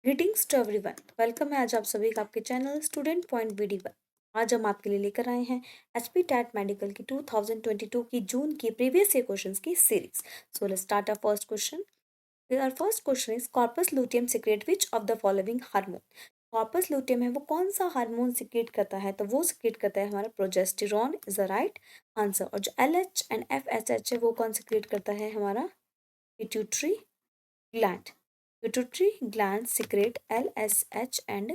Greetings to everyone. Welcome है आज आप सभी का आपके चैनल स्टूडेंट पॉइंट बीडी पर। आज हम आपके लिए लेकर आए हैं एचपी टैट मेडिकल की 2022 की जून की प्रीवियस ईयर क्वेश्चंस की series. So let's start our first question. Our first question is corpus luteum secrete which of the following hormone. Corpus luteum है वो कौन सा हार्मोन सीक्रेट करता है, तो वो सीक्रेट करता है हमारा progesterone is the right answer. और जो LH एंड FSH है वो कौन सीक्रेट करता है, हमारा pituitary gland. Pituitary gland secret LSH and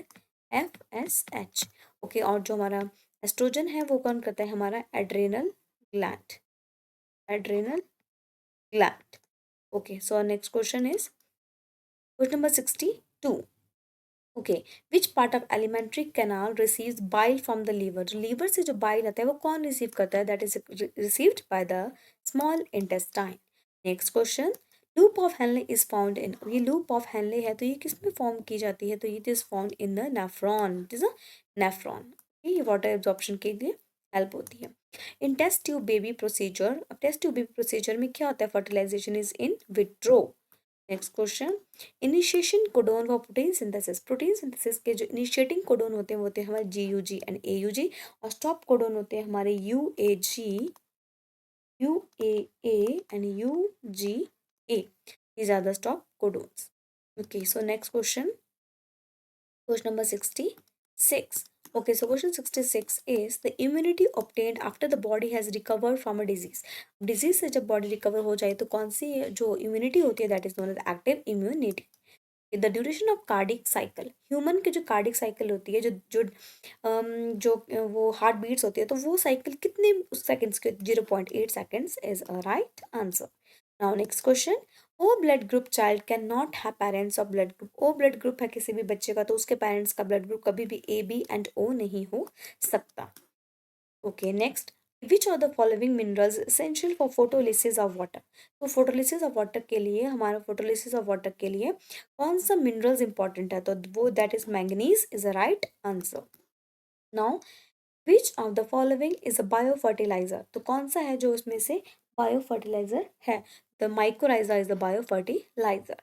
FSH। Okay, और जो हमारा एस्ट्रोजन है वो कौन करता है, हमारा adrenal gland. Adrenal gland. Okay, so next question is question number 62। Okay, which part of alimentary canal receives bile from the liver. जो लीवर से जो बाइल आता है वो कौन रिसीव करता है, that is received by the small intestine. Next question, loop of Henle is found इन। ये लूप ऑफ हेनले है तो ये किस में फॉर्म की जाती है, तो it is found in the nephron. It is a nephron. ये वाटर एब्जॉर्प्शन के लिए हेल्प होती है। In test tube baby procedure, अब टेस्ट ट्यूब बेबी प्रोसीजर में क्या होता है, fertilisation is in vitro. Next question, initiation codon व प्रोटीन सिंथेसिस। प्रोटीन सिंथेसिस के जो इनिशिएटिंग कोडोन होते हैं वो होते हैं हमारे GUG एंड AUG, और स्टॉप कोडोन होते हैं हमारे UAG, UAA and UGA। these are the stop codons. Okay, so next question number 66. Okay, so question 66 is the immunity obtained after the body has recovered from a disease. Disease से जब body recover हो जाए तो कौन सी जो immunity होती है, that is known as active immunity. The duration of cardiac cycle, human की जो कार्डिक साइकिल होती है, जो जो वो हार्ट बीट्स होती है, तो वो साइकिल कितने सेकंड्स के, 0.8 seconds is a right answer. Now next question, O blood group child can not have parents of blood group. O blood group है किसी भी बच्चे का तो उसके पेरेंट्स का ब्लड ग्रुप कभी भी AB एंड O नहीं हो सकता। Okay, next, which are the following minerals essential for photolysis of water. तो फोटोलिसिस ऑफ वाटर के लिए, हमारा फोटोलिसिस ऑफ वाटर के लिए कौन सा मिनरल्स इंपॉर्टेंट है, तो वो that is manganese is a right answer. Now which of the following is a bio fertilizer, तो कौन सा है जो उसमें से बायो फर्टिलाइजर है, the mycorrhiza is the bio fertilizer.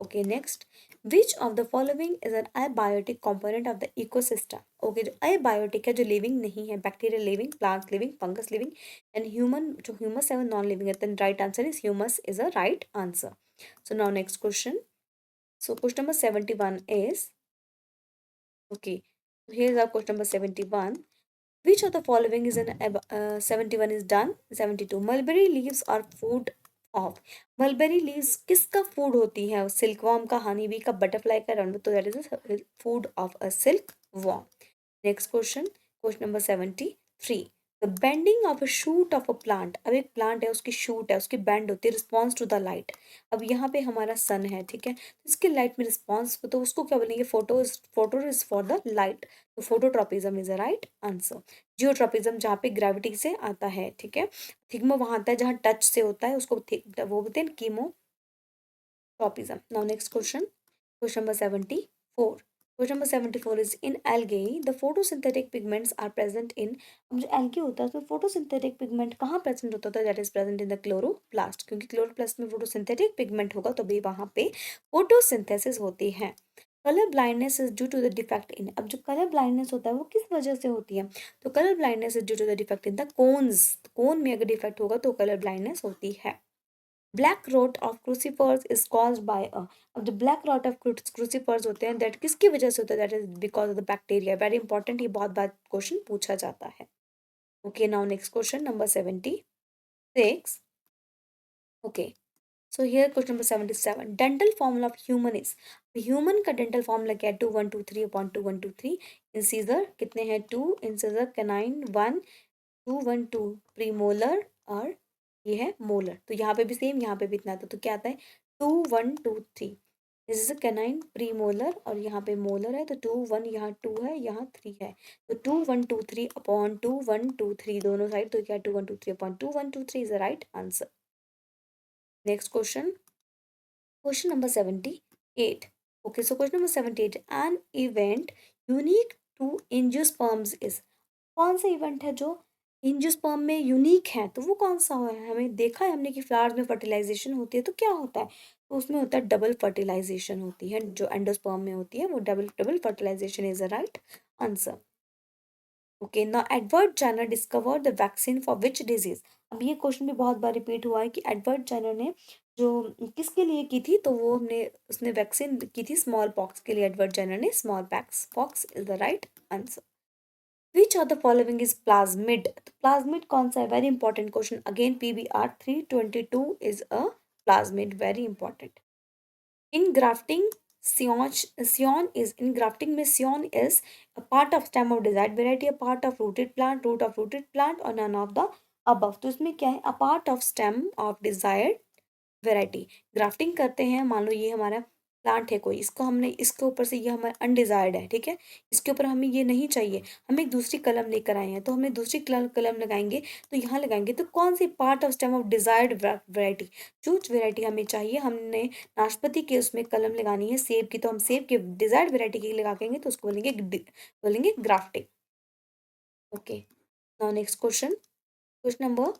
Okay, next, which of the following is an abiotic component of the ecosystem. Okay, जो abiotic है, जो लिविंग नहीं है, bacteria living, plants living, fungus living and human, जो humus है वो non living है, then right answer is humus is a right answer. So now next question, so question number 71 is, okay, so here's our question number 71. Which of the following is an 71 is done, 72, mulberry leaves are food of। mulberry leaves किसका food होती है, silkworm का, honey bee का, butterfly का, round, तो that is food of a silk worm. Next question, question number 73, the bending of a shoot of a plant. अब एक plant है, उसकी शूट है, उसकी बेंड होती है रिस्पॉन्स टू द लाइट। अब यहाँ पे हमारा सन है, ठीक है, तो इसके लाइट में रिस्पॉन्स, तो उसको क्या बोलेंगे, photo is for the light, तो phototropism is a right answer. Geotropism जहाँ पे ग्रेविटी से आता है, ठीक है, थिग्मो वहाँ आता है जहाँ टच से होता है, उसको वो बोलते हैं chemotropism. Now next question, question number 74। Question number 74 is in algae the photosynthetic pigments are present in. अब जो एल्गे होता है उसमें फोटोसिंथेटिक पिगमेंट कहाँ प्रेजेंट होता है, that is present in the chloroplast, क्योंकि क्लोरोप्लास्ट में फोटोसिंथेटिक पिगमेंट होगा तो भी वहाँ पे फोटोसिंथेसिस होती है। Colour blindness is due to the defect in. अब जो कलर ब्लाइंडनेस होता है वो किस वजह से होती है, तो colour blindness is due to the defect in the cones. Cone में अगर डिफेक्ट होगा तो कलर ब्लाइंडनेस होती है। Black rot of crucifers is caused by a. अब जो ब्लैक रॉट ऑफ क्रूसीफर्स होते हैं दैट किसकी वजह से होता है, that is because of the bacteria. Very important, ये बहुत बार क्वेश्चन पूछा जाता है। Okay, now next question number 76। Okay, so here question number 77, dental formula of human is. Human का डेंटल फॉर्मूला क्या है, 2123 अपॉन 2123। इन सीजर कितने हैं, 2, इन सीजर कैनाइन 1, 212 प्रीमोलर, और ये है मोलर, तो यहाँ पे भी सेम, यहाँ पे भी इतना था, तो क्या आता है 2123। This is a canine premolar और यहाँ पे मोलर है, तो 21, यहाँ 2 है, यहाँ 3 है, तो 2123 अपॉन 2123 दोनों साइड, तो क्या 2123 upon 2123 is the right answer. Next question, question number 78। Okay, so question number 78, an event unique to angiosperms is. कौन सा इवेंट है जो एंजियोस्पर्म में यूनिक है, तो वो कौन सा है, हमें देखा है हमने कि फ्लावर्स में फर्टिलाइजेशन होती है तो क्या होता है, तो उसमें होता है डबल फर्टिलाइजेशन होती है, जो एंडोस्पर्म में होती है वो double double fertilization is the right answer. Okay, now Edward Jenner discovered the vaccine for which disease. अब ये क्वेश्चन भी बहुत बार रिपीट हुआ है कि एडवर्ड जेनर ने जो किसके लिए की थी, तो वो हमने उसने वैक्सीन की थी स्मॉल पॉक्स के लिए, एडवर्ड जेनर ने small pox is the right answer. Which of the following is plasmid. तो प्लाज्मिड कौन सा है, very important question, again PBR 322 is a plasmid, very important. In grafting, scion is in grafting में scion is a part of stem of desired variety, a part of rooted plant, root of rooted plant or none of the above। तो इसमें क्या है, a part of stem of desired variety. Grafting करते हैं, मान लो ये हमारा plant है कोई, इसको हमने इसके ऊपर से, ये हमारा अनडिजायर्ड है, ठीक है, इसके ऊपर हमें ये नहीं चाहिए, हम एक दूसरी कलम लेकर आए हैं, तो हमें दूसरी कलम लगाएंगे, तो यहाँ लगाएंगे तो कौन सी part of stem of desired variety, जो वैरायटी हमें चाहिए, हमने नाशपाती के उसमें कलम लगानी है सेब की, तो हम सेब के डिजायर्ड वैरायटी की लगाएंगे तो उसको बोलेंगे grafting. Okay, now next question, question number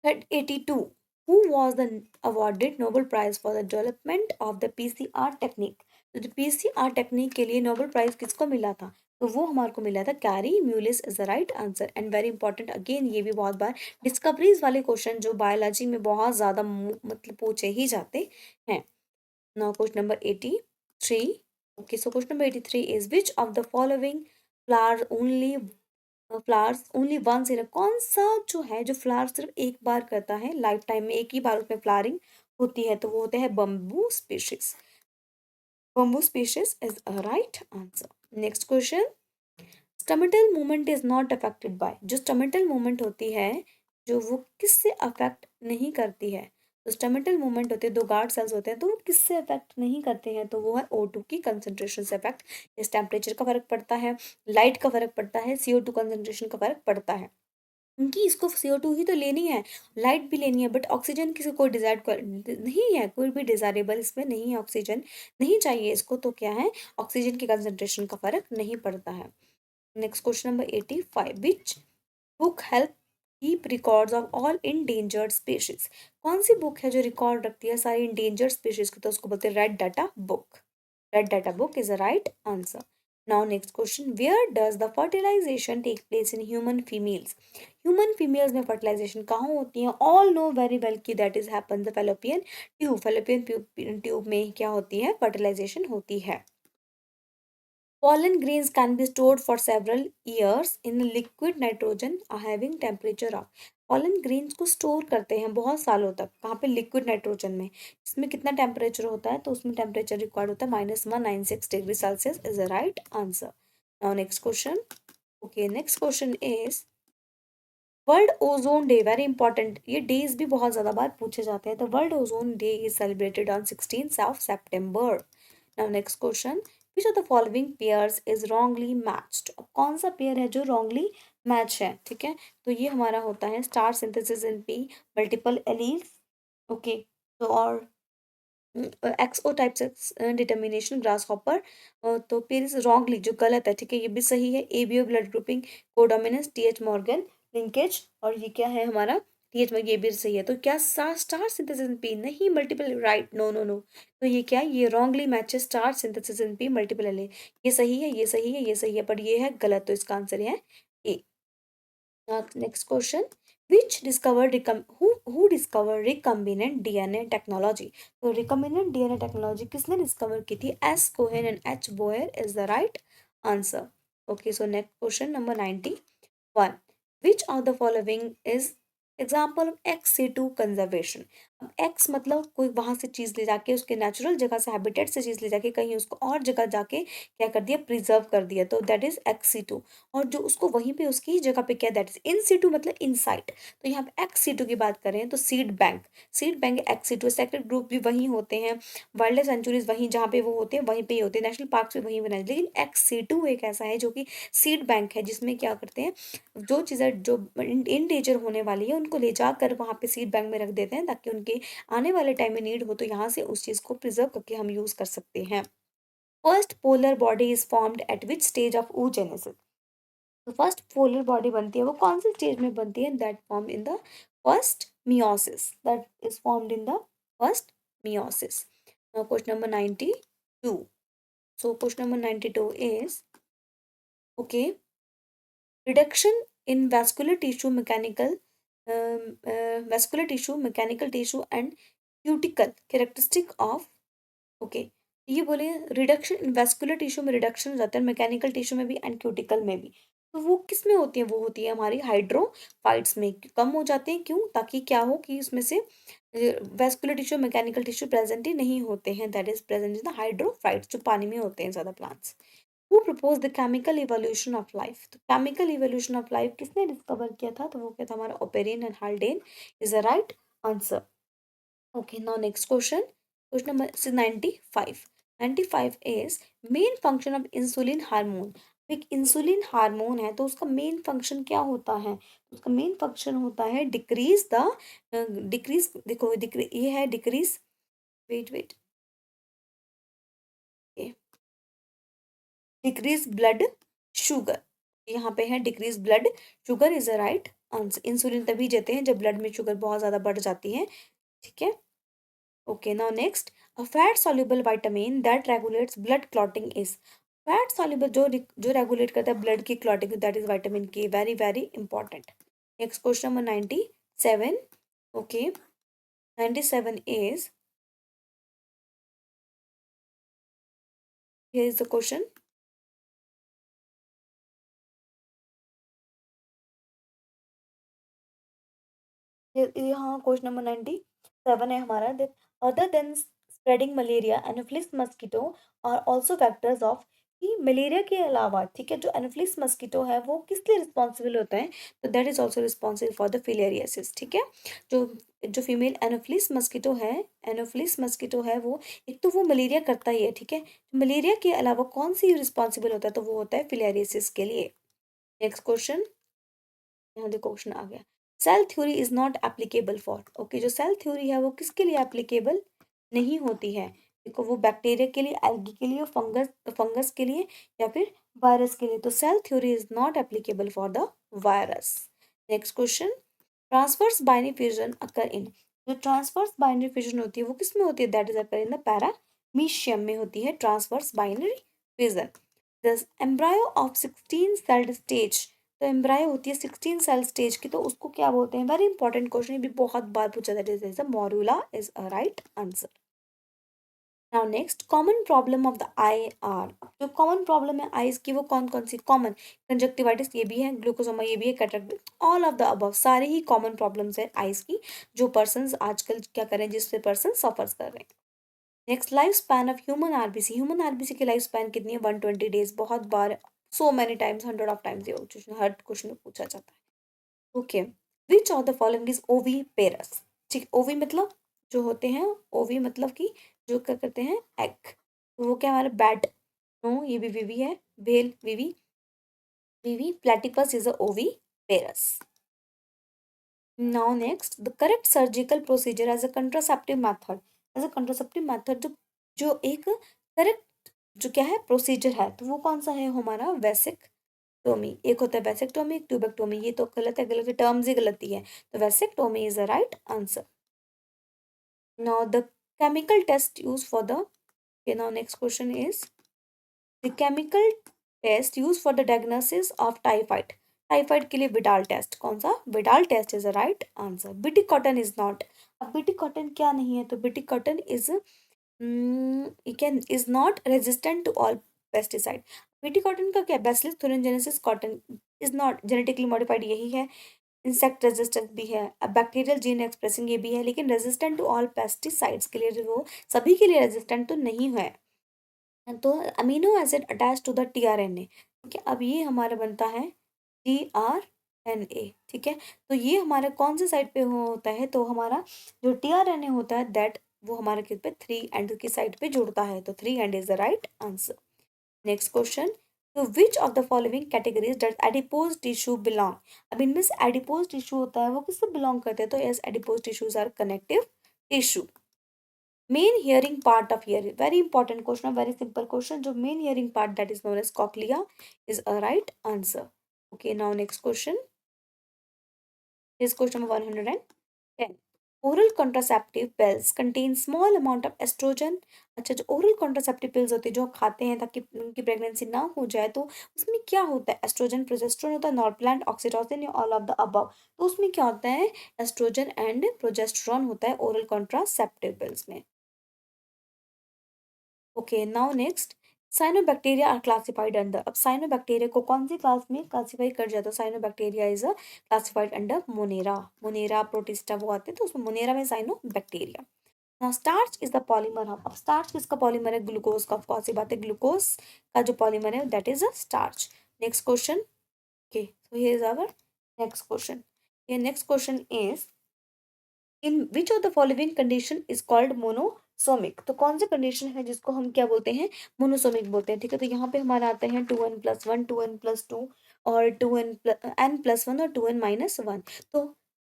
82. Who was the awarded Nobel Prize for the development of the PCR technique? तो जो PCR टेक्निक के लिए नोबेल प्राइज किसको मिला था, तो वो हमारे को मिला था Kary Mullis is the right answer. And very important, again ये भी बहुत बार डिस्कवरीज वाले क्वेश्चन जो बायोलॉजी में बहुत ज्यादा मतलब पूछे ही जाते हैं। Now question number 83। Okay, so question number 83 is which of the following flower only flowers only once in, कौन सा जो है जो फ्लावर सिर्फ एक बार करता है लाइफ टाइम में, एक ही बार उसमें फ्लावरिंग होती है, तो वो होते हैं bamboo species. Bamboo species is a right answer. Next question, stomatal movement is not affected by. जो स्टमेटल मूवमेंट होती है जो वो किससे अफेक्ट नहीं करती है, तो स्टमेटल मूवमेंट होते हैं, दो गार्ड सेल्स होते हैं, तो वो किससे अफेक्ट नहीं करते हैं, तो वो है O2 की कंसंट्रेशन से अफेक्ट। इस टेम्परेचर का फर्क पड़ता है, लाइट का फर्क पड़ता है, CO2 कंसंट्रेशन का फर्क पड़ता है, क्योंकि इसको CO2 ही तो लेनी है, लाइट भी लेनी है, बट ऑक्सीजन किसी कोई डिजायर नहीं है, कोई भी डिजायरेबल इसमें नहीं है, ऑक्सीजन नहीं चाहिए इसको, तो क्या है, ऑक्सीजन की कंसंट्रेशन का फर्क नहीं पड़ता है। Next question number 85, which book help keep records of all endangered species. कौन सी बुक है जो रिकॉर्ड रखती है सारी इंडेंजर्ड स्पीशीज की, तो उसको बोलते हैं red data book. Red data book is a right answer. Now next question, where does the fertilization take place in human females. Human females में फर्टिलाइजेशन कहाँ होती है, ऑल नो वेरी वेल कि that is happen the fallopian tube. Fallopian tube में क्या होती है, fertilisation होती है। Pollen grains can be stored for several years in liquid nitrogen having temperature of। pollen grains को स्टोर करते हैं बहुत सालों तक, कहाँ पे, लिक्विड नाइट्रोजन में। इसमें कितना टेम्परेचर होता है, तो उसमें टेम्परेचर रिक्वायर्ड होता है -196 degree Celsius is the right answer. Now next question. Okay, next question is world ozone day, very important, ये डेज भी बहुत ज्यादा बार पूछे जाते हैं। तो world ozone day is celebrated on 16 now next question, which of the following pairs is wrongly matched. अब कौन सा पेयर है जो रॉन्गली मैच है, ठीक है, तो ये हमारा होता है star synthesis in P, multiple alleles. Okay, तो और XO types determination grass hopper, तो पेयर इज रॉन्गली, जो गलत है, ठीक है, ये भी सही है, ABO blood grouping, codominance, TH Morgan linkage, और ये क्या है हमारा TH में, ये भी सही है, तो क्या स्टार सिंथेसिस इन P नहीं, multiple, right, no no no, तो ये क्या है, ये wrongly matches star synthesis in P multiple allele, ये सही है, ये सही है, ये सही है, पर ये है गलत, तो इसका आंसर है A. Next question, which discovered who discovered recombinant DNA technology। तो recombinant DNA technology किसने डिस्कवर की थी, S Cohen and H Boyer is the right answer. Okay, so next question number 91, which of the following is example of ex-situ conservation. अब ex मतलब कोई वहां से चीज ले जाके, उसके नेचुरल जगह से, हैबिटेट से चीज ले जाके कहीं उसको और जगह जाके क्या कर दिया, प्रिजर्व कर दिया, तो दैट इज ex-situ। और जो उसको वहीं पे उसकी जगह पे क्या, दैट इज इन situ, मतलब इनसाइट। तो यहाँ पे ex-situ की बात करें तो seed bank ex-situ, sacred group भी वहीं होते हैं, वाइल्ड लाइफ सेंचुरीज वहीं जहाँ पे वो होते हैं वहीं पे ही होते हैं, नेशनल पार्क भी वहीं बनाए, लेकिन ex-situ एक ऐसा है जो कि सीड बैंक है, जिसमें क्या करते हैं, जो चीज़ें जो इन डेंजर होने वाली है उनको ले जाकर वहाँ पे सीड बैंक में रख देते हैं, ताकि उनके आने वाले टाइम में नीड हो तो यहाँ से उस चीज़ को प्रिजर्व करके हम यूज़ कर सकते हैं। First polar body is formed at which stage of oogenesis। तो फर्स्ट पोलर बॉडी बनती है वो कौन से स्टेज में बनती है, that form in the first meiosis, that is formed in the first meiosis. Now question number 92. So question number 92 is, okay, reduction in vascular tissue, mechanical tissue and cuticle characteristic of, okay, ये बोले reduction in vascular tissue में reduction हो जाता है, mechanical tissue में भी and cuticle में भी। तो वो किस में होती है? वो होती है हमारी हाइड्रोफाइट्स में, कम हो जाते हैं। क्यों? ताकि क्या हो कि उसमें से vascular tissue mechanical tissue present ही नहीं होते हैं, that is present in the hydrophytes, जो पानी में होते हैं ज़्यादा plants. Who propose the chemical evolution of life? तो केमिकल इवोल्यूशन ऑफ लाइफ किसने डिस्कवर किया था? तो वो क्या था? हमारा Oparin and Haldane is the right answer. Okay, now next question. Question number 95. 95 is main function of insulin hormone. एक इंसुलिन हार्मोन है तो उसका मेन फंक्शन क्या होता है? उसका मेन फंक्शन होता है डिक्रीज द डिक्रीज, देखो ये है decrease, wait wait, decrease blood sugar. यहाँ पे है decrease blood sugar is a right answer. Insulin तभी देते हैं जब ब्लड में शुगर बहुत ज़्यादा बढ़ जाती है। ठीक है, okay, now next, a fat soluble vitamin that regulates blood clotting is, fat soluble जो रेगुलेट करता है ब्लड की क्लॉटिंग, दैट इज विटामिन के, very very important. Next question number 97, okay, 97 is, here is the question, यहाँ question number 97 है हमारा, that other than spreading malaria Anopheles mosquito और also factors of, कि मलेरिया के अलावा, ठीक है, जो एनोफिलिस मस्कीटो है वो किस लिए रिस्पॉन्सिबल होता है? तो that is also responsible for the filariasis. ठीक है, जो जो फीमेल एनोफिलिस मस्कीटो है वो, एक तो वो मलेरिया करता ही है, ठीक है, मलेरिया के अलावा कौन सी रिस्पॉन्सिबल होता है? तो वो होता है फिलेरियासिस के लिए। नेक्स्ट क्वेश्चन, यहाँ देखो क्वेश्चन आ गया, cell theory is not applicable for, okay, जो सेल थ्योरी है वो किसके लिए एप्लीकेबल नहीं होती है? देखो वो बैक्टीरिया के लिए, एल्गी के लिए, फंगस के लिए या फिर वायरस के लिए। तो cell theory is not applicable for the virus. Next question, transverse binary fusion occur in, जो ट्रांसवर्स बाइनरी फ्यूजन होती है वो किस में होती है? That is occur in the paramecium में होती है transverse binary fusion. The embryo of 16 sailed stage, तो एम्ब्रायो होती है 16 सेल स्टेज की, तो उसको क्या बोलते हैं? वेरी इंपॉर्टेंट क्वेश्चन, ये भी बहुत बार पूछा जाता है। Is morula is a right answer. Now next, common problem of the I R, जो कॉमन प्रॉब्लम है आईज की वो कौन कौन सी? कॉमन कंजक्टिवाइटिस ये भी है, ग्लूकोसोमा ये भी है, cataract, all of the above, सारे ही कॉमन प्रॉब्लम्स है आईज की, जो पर्सन आजकल क्या करें, जिससे पर्सन सफर्स कर रहे हैं। Next, life span of human RBC, human RBC की लाइफ स्पैन कितनी है? 120 डेज। बहुत बार, so many times, 100 of times ये हर क्वेश्चन में पूछा जाता है। Okay, which of the following is oviparous? ठीक, ओवी मतलब जो होते हैं, ओवी मतलब कि जो क्या करते हैं, एग, तो वो क्या हमारा बैट, नो ये भी विवी है, वेल विवी, विवी platypus is a oviparous. Now next, the correct surgical procedure as a contraceptive method, as a contraceptive method, जो जो एक करेक्ट जो क्या है प्रोसीजर है, तो वो कौन सा है हमारा? वेसेक्टोमी। एक होता है वेसेक्टोमी, एक ट्यूबेक्टोमी, ये तो गलत है, टर्म्स ही गलती है, तो vasectomy is the right answer. Now the chemical test use for the, okay, now next question is the chemical test used for the diagnosis of typhoid, typhoid के लिए विडाल टेस्ट, कौन सा? Widal test is the right answer. BT cotton is not, अब BT cotton क्या नहीं है? तो BT cotton is can is not resistant to all pesticide. BT cotton का क्या? Bacillus thuringiensis cotton is not genetically modified, यही है, insect resistance भी है, अब बैक्टीरियल जीन एक्सप्रेसिंग ये भी है, लेकिन रेजिस्टेंट टू ऑल पेस्टिसाइड्स के लिए वो सभी के लिए रेजिस्टेंट तो नहीं है। तो amino acid attach to the tRNA, ठीक है, अब ये हमारा बनता है टीआरएनए, ठीक है, तो ये हमारा कौन से साइड पे होता है? तो हमारा जो टीआरएनए होता है दैट वो हमारे किस पे? 3 एंड की साइड पे जुड़ता है, तो 3 and is the right answer. Next question, तो which of the following categories does adipose tissue belong? अब इनमें से एडिपोज टिश्यू होता है वो किससे बिलोंग करते हैं? तो yes, adipose tissues are connective tissue. Main hearing part of hear, very important question, very simple question, जो main hearing part that is known as cochlea is a right answer. Okay, now next question is question number 110, oral contraceptive pills contain small amount of oestrogen. अच्छा, जो oral contraceptive pills होती है जो खाते हैं ताकि उनकी प्रेगनेंसी ना हो जाए, तो उसमें क्या होता है? एस्ट्रोजन, प्रोजेस्टेरोन होता है, नॉर्प्लैंड, ऑक्सीटोसिन या ऑल ऑफ द अबव। तो उसमें क्या होता है? एस्ट्रोजन एंड प्रोजेस्टेरोन होता है ओरल कॉन्ट्रासेप्टिव पिल्स में। Okay, now next, cyanobacteria are classified under. अब साइनोबैक्टीरिया को कौन सी क्लास में क्लासिफाई कर जाता है? Cyanobacteria is a classified under monera. Monera protista वो आते हैं, तो उसमें मोनेरा में cyanobacteria. Now starch is the polymer of. अब स्टार्च किसका पॉलीमर है? ग्लूकोज का। कौन सी बात है? ग्लूकोज का जो पॉलीमर है that is a starch. Next question. Okay, so here is our next question. ये next question is, in which of the following condition is called monosomic. तो कौन सी कंडीशन है जिसको हम क्या बोलते हैं? मोनोसोमिक बोलते हैं। ठीक है, तो यहाँ पे हमारा आते हैं 2n+1, 2n+2 और 2n+1 और 2n-1। तो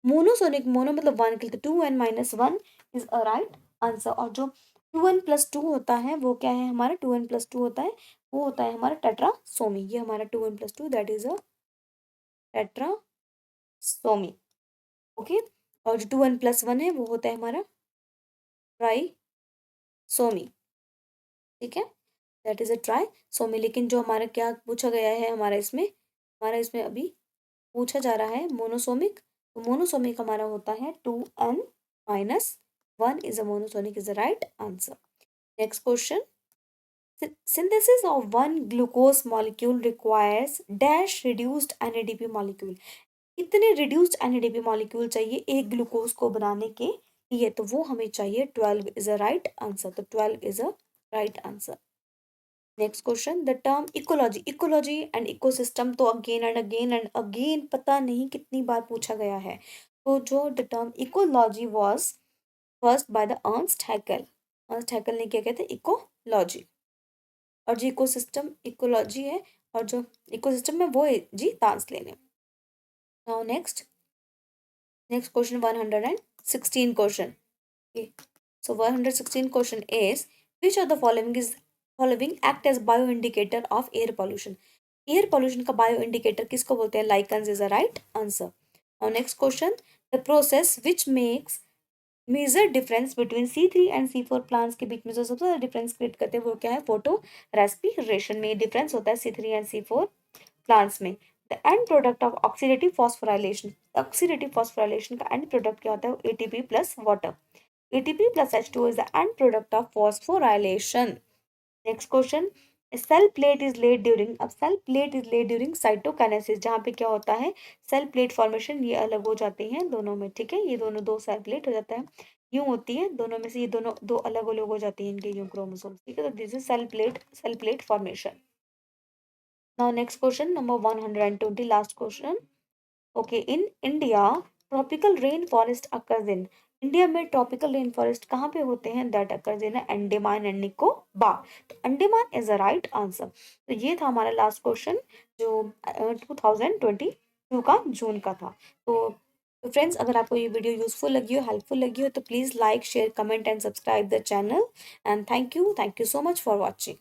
मोनोसोनिक, मोनो मतलब वन के लिए, तो 2n-1 is a right answer. और जो 2n+2 होता है वो क्या है हमारा? 2n+2 होता है, वो होता है हमारा टेट्रासोमी। ये हमारा 2n+2 that is a tetrasomy. Okay, और जो 2n+1 है वो होता है हमारा ट्राइसोमी। ठीक है, दैट इज अ ट्राइसोमी। लेकिन जो हमारा क्या पूछा गया है हमारा इसमें अभी पूछा जा रहा है मोनोसोमिक। तो मोनोसोमिक हमारा होता है 2n-1 is a monosomic is the right answer. Next question, synthesis of one glucose molecule requires dash reduced NADP molecule। इतने रिड्यूस्ड NADP मॉलिक्यूल चाहिए एक ग्लूकोज को बनाने के लिए, तो वो हमें चाहिए 12 इज अ राइट आंसर। तो 12 is a right answer. Next question, the term ecology, ecology and ecosystem तो अगेन एंड अगेन पता नहीं कितनी बार पूछा गया है। तो जो the term ecology was first by the Ernst Hückel. Ernst Hückel ने क्या कहते हैं? इकोलॉजी। और जो इकोसिस्टम इकोलॉजी है, और जो इकोसिस्टम में वो है जी तांसले ने। Now next question 116 question. Okay. So 116 question is, which of the following act as bioindicator of air pollution। Air pollution का bioindicator किसको बोलते हैं? Lichens is a right answer. Now next question, the process which makes major difference between C3 and C4 plants के बीच में जो सबसे ज्यादा डिफरेंस क्रिएट करते हैं वो क्या है? फोटो रेस्पिरेशन में डिफरेंस होता है C3 एंड C4 प्लांट्स में। The end product of oxidative phosphorylation, oxidative phosphorylation का एंड प्रोडक्ट क्या होता है? ATP plus water. ATP plus H2 is the end product of phosphorylation. Next question, cell plate is laid during. अब cell plate is laid during cytokinesis, जहाँ पे क्या होता है? सेल प्लेट फॉर्मेशन, ये अलग हो जाती हैं दोनों में। ठीक है, ये दोनों दो सेल प्लेट हो जाता है, यूं होती है दोनों में से, ये दोनों दो अलग अलग हो जाती हैं इनके यूं क्रोमोसोम्स। ठीक है, तो this is cell plate formation. Now next question number 120, last question. Okay, in India tropical rain forest occurs in. India में ट्रॉपिकल रेन फॉरेस्ट कहाँ पे होते हैं? That occurs in Andaman and Nicobar. तो Andaman is the right answer. तो ये था हमारा लास्ट क्वेश्चन जो 2022 का जून का था। तो फ्रेंड्स, अगर आपको ये वीडियो यूजफुल लगी हो, हेल्पफुल लगी हो, तो please like, share, comment and subscribe the channel. And thank you so much for watching.